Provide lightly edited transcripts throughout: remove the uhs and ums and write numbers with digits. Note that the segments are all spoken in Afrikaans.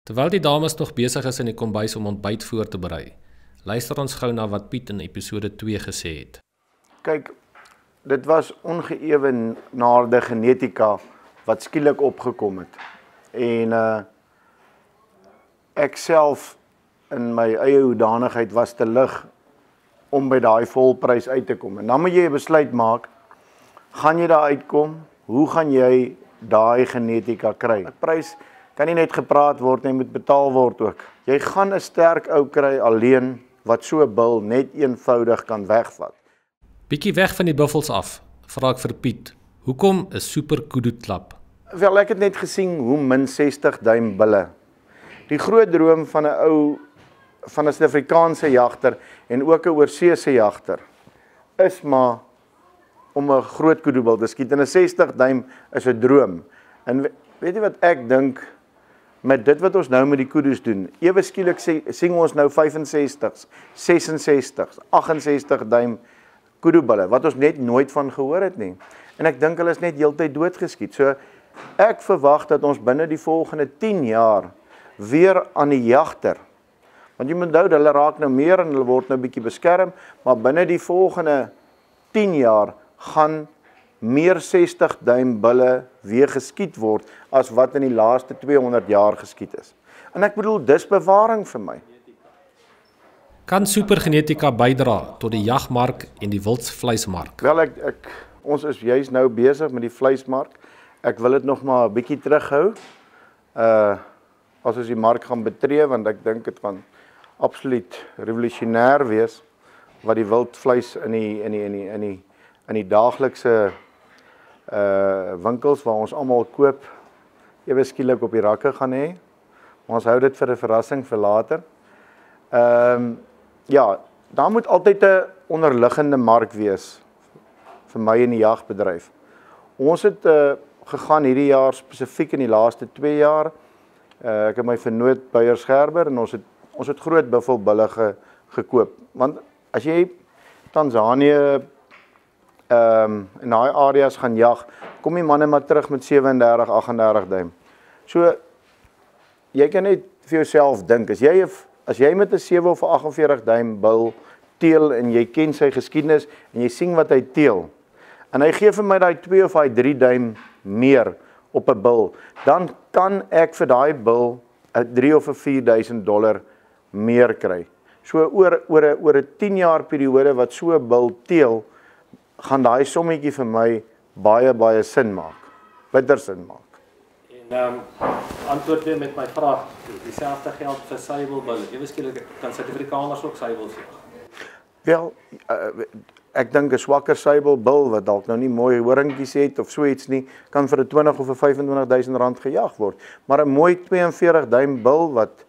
Terwyl die dames nog besig is in die kombuis om ontbyt voor te berei, luister ons gou na wat Piet in episode 2 gesê het. Kyk, dit was ongeëwenaarde genetika wat skielik opgekom het. En ek self in my eie hoedanigheid was te lig om by daai volprys uit te kom. En dan moet jy 'n besluit maak, gaan jy daar uitkom? Hoe gaan jy daai genetika kry? Die prys kan nie net gepraat word nie, moet betaal word ook. Jy gaan 'n sterk ou kry alleen wat so 'n bil net eenvoudig kan wegvat. Bietjie weg van die buffels af, vra ek vir Piet, hoekom 'n super kudu klap? Wel, ek het net gesien hoe min 60 duim bulle. Die groot droom van 'n ou, van 'n Suid-Afrikaanse jagter en ook 'n oorseese jagter, is maar om 'n groot kudubil te skiet. En 'n 60 duim is 'n droom. En weet jy wat ek dink met dit wat ons nou met die kudus doen? Ewe skielik sien ons nou 65, 66, 68 duim kudubulle wat ons net nooit van gehoor het nie. En ek dink hulle is net heeltyd doodgeskiet. So ek verwag dat ons binne die volgende 10 jaar weer aan die jagter. Want jy moet onthou, hulle raak nou meer en hulle word nou bietjie beskerm, maar binne die volgende 10 jaar gaan meer 60 duim bulle weer geskiet word as wat in die laaste 200 jaar geskiet is. En ek bedoel, dis bewaring vir my. Kan supergenetika bydra tot die jagmark en die wildsvleismark? Wel, ons is juist nou besig met die vleismark. Ek wil dit nog maar 'n bietjie terughou. As ons die mark gaan betree, want ek dink dit gaan absoluut revolusionêr wees wat die wildvleis in die daaglikse winkels waar ons almal koop, ewe skielik op die rakke gaan hê. Maar ons hou dit vir 'n verrassing vir later. Ja, daar moet altyd 'n onderliggende mark wees vir my in die jagbedryf. Ons het gegaan hierdie jaar spesifiek in die laaste 2 jaar. Ek het my vernoot by Scherber en ons het groot buffelbulle gekoop. Want as jy Tanzanië in daai areas gaan jag, kom die manne maar terug met 37, 38 duim. So jy kan net vir jouself dink, as jy met 'n 7 of 48 duim bil teel en jy ken sy geskiedenis en jy sien wat hy teel, en hy gee vir my daai 2 of daai 3 duim meer op 'n bil, dan kan ek vir daai bil 'n 3 of 'n $4,000 meer kry. So oor 'n 10 jaar periode wat so 'n bil teel, gaan daai sommetjie vir my baie sin maak. Bitter sin maak. En antwoord weer met my vraag, dieselfde geld vir suiwelbulle. Ewe skielik kan Suid-Afrikaners ook suiwels jag. Wel, ek dink 'n swakker suiwelbul wat dalk nou nie mooi horingkies het of so iets nie, kan vir 'n 20 of 'n 25.000 rand gejag word. Maar 'n mooi 42 duim bil wat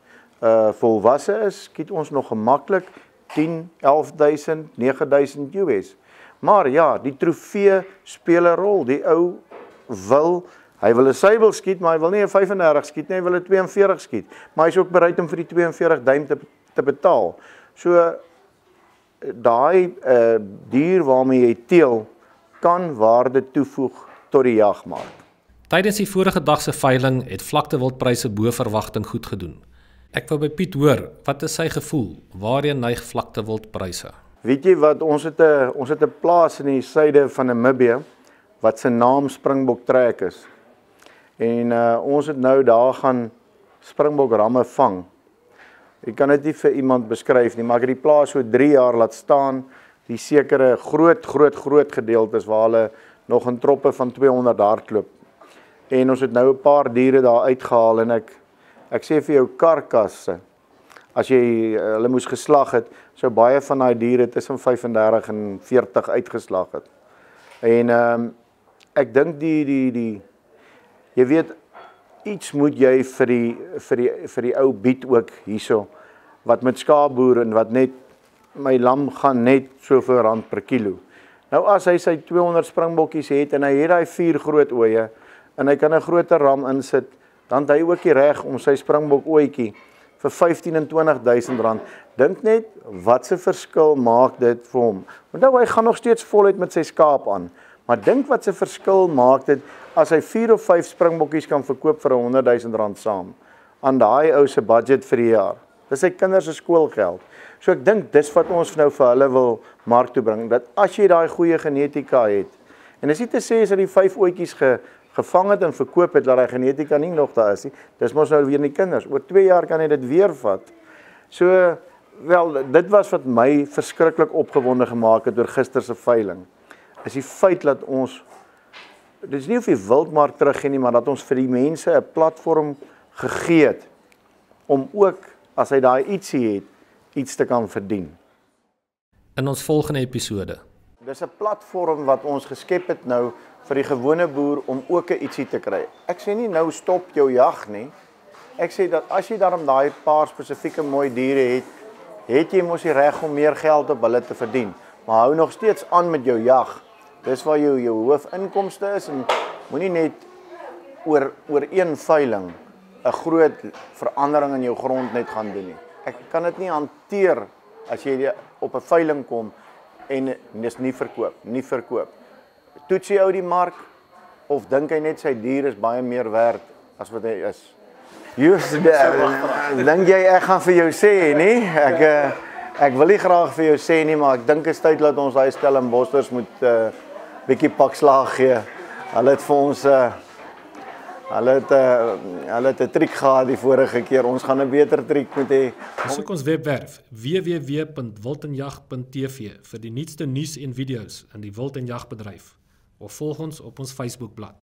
volwasse is, skiet ons nog gemaklik 10, 11.000, 9.000 US. Maar ja, die trofee speel 'n rol. Die ou hy wil 'n suiwel skiet, maar hy wil nie 'n 35 skiet nie, hy wil 'n 42 skiet. Maar hy is ook bereid om vir die 42 duim te betaal. So daai dier waarmee jy teel, kan waarde toevoeg tot die jagmark. Tydens die vorige dag se veiling het vlaktewildpryse bo verwagting goed gedoen. Ek wou by Piet hoor, wat is sy gevoel? Waarheen neig vlaktewildpryse? Weet jy wat, ons het 'n plaas in die suide van Namibië wat se naam Springbok Trek is. En ons het nou daar gaan springbok ramme vang. Ek kan dit nie vir iemand beskryf nie, maar ek het die plaas so 3 jaar laat staan, die sekere groot gedeeltes waar hulle nog in troppe van 200 hardloop. En ons het nou 'n paar diere daar uitgehaal en ek sê vir jou karkasse, as jy hulle moes geslag het, sou baie van daai diere tussen 35 en 40 uitgeslag het. En ek dink jy weet, iets moet jy vir die ou bied ook hierso, wat met skaapboer en wat net, my lam gaan net soveel rand per kilo. Nou as hy sy 200 springbokkies het en hy het daai 4 groot ooe en hy kan 'n groter ram insit, dan het hy ook die reg om sy springbok ooitjie vir 15 en 20.000 rand. Dink net wat se verskil maak dit vir hom. Want hy gaan nog steeds voluit met sy skaap aan. Maar dink wat se verskil maak dit as hy 4 of 5 springbokkies kan verkoop vir 100.000 rand saam. aan daai ou se budget vir die jaar. Dis sy kinders se skoolgeld. So ek dink dis wat ons nou vir hulle wil mark toe bring, dat as jy daai goeie genetika het, en dis nie te sê as jy die 5 ootjies gevang het en verkoop het, dat die genetika nie nog daar is nie, dis mos nou weer in die kinders, oor 2 jaar kan jy dit weer vat. So, wel, dit was wat my verskriklik opgewonde gemaak het oor gister se veiling, is die feit dat ons, dit is nie of die wildmark teruggee nie, maar dat ons vir die mense 'n platform gegee het, om ook, as hy daai ietsie het, iets te kan verdien. In ons volgende episode. Dis 'n platform wat ons geskep het nou vir die gewone boer om ook 'n ietsie te kry. Ek sê nie nou stop jou jag nie. Ek sê dat as jy daarom daai paar spesifieke mooi diere het, het jy mos die reg om meer geld op hulle te verdien. Maar hou nog steeds aan met jou jag. Dis waar jou hoofinkomste is en moenie net oor een veiling 'n groot verandering in jou grond net gaan doen nie. Ek kan dit nie hanteer as jy op 'n veiling kom en dis nie verkoop. Toets jy ou die mark of dink hy net sy dier is baie meer werd as wat hy is? Just dink jy ek gaan vir jou sê nie? Ek wil nie graag vir jou sê nie, maar ek dink dit is tyd dat ons daai Stellenboschers moet bietjie pak slaag gee. Hulle het vir ons hulle het 'n triek gehad die vorige keer. Ons gaan 'n beter triek moet hê. Besoek ons webwerf www.wildenjag.tv vir die nuutste nuus en video's in die wild en jagbedryf of volg ons op ons Facebookblad.